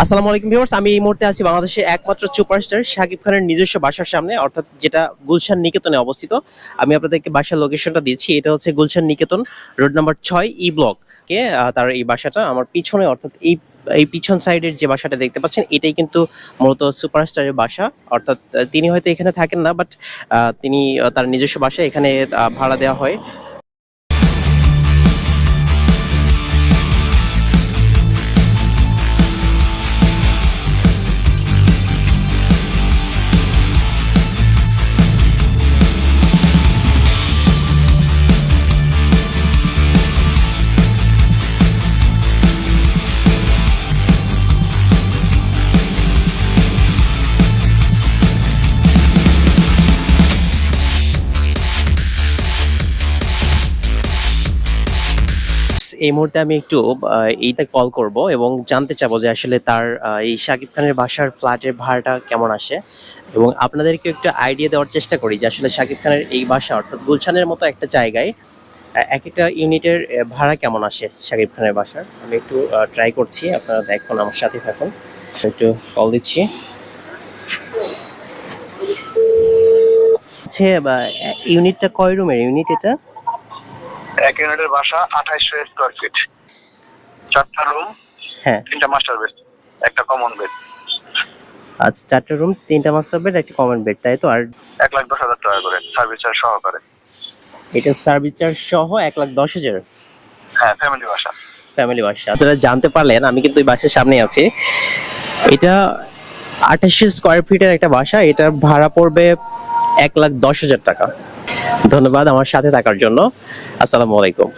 আসসালামু আলাইকুম ভিউয়ার্স, আমি এই মুহূর্তে আছি বাংলাদেশের একমাত্র সুপারস্টার শাকিব খানের নিজস্ব বাসার সামনে, অর্থাৎ যেটা গুলশান নিকেতনে অবস্থিত। আমি আপনাদেরকে বাসার লোকেশনটা দিচ্ছি। এটা হচ্ছে গুলশান নিকেতন, রোড নাম্বার 6, ই ব্লক কে তার এই বাসাটা আমার পিছনে, অর্থাৎ এই এই পিছন সাইডের যে বাসাটা দেখতে পাচ্ছেন এটাই কিন্তু মূলত সুপারস্টারের বাসা। অর্থাৎ তিনি হয়তো এখানে থাকেন না, বাট তিনি তার নিজস্ব বাসা এখানে ভাড়া দেওয়া হয়। এই মুহূর্তে আমি একটু এইটা কল করব এবং জানতে চাবো যে আসলে তার এই শাকিব খানের বাসার ফ্ল্যাটের ভাড়াটা কেমন আসে, এবং আপনাদেরকে একটু আইডিয়া দেওয়ার চেষ্টা করি যে আসলে শাকিব খানের এই বাসা অর্থাৎ গুলশানের মতো একটা জায়গায় এক একটা ইউনিটের ভাড়া কেমন আসে শাকিব খানের বাসার। আমি একটু ট্রাই করছি, আপনারা দেখুন, আমার সাথে থাকুন। একটু কল দিচ্ছি। আচ্ছা, ইউনিটটা কয় রুমের ইউনিট এটা? এক ইউনিটের বাসা 2800 স্কোয়ার ফিট, 4টা রুম, হ্যাঁ, 3টা মাস্টার বেড, একটা কমন বেড। আচ্ছা, 4টা রুম, 3টা মাস্টার বেড, একটা কমন বেড, তাই তো? আর 1,10,000 টাকা করে সার্ভিস চার্জ সহকারে। এটা সার্ভিস চার্জ সহ 1,10,000। হ্যাঁ, ফ্যামিলি বাসা। ফ্যামিলি বাসা। আপনারা জানতে পারলেন, আমি কিন্তু এই বাসার সামনে আছি। এটা 2800 স্কোয়ার ফিটের একটা বাসা। এটার ভাড়া পড়বে 1,10,000 টাকা। ধন্যবাদ আমার সাথে থাকার জন্য। আসসালামু আলাইকুম।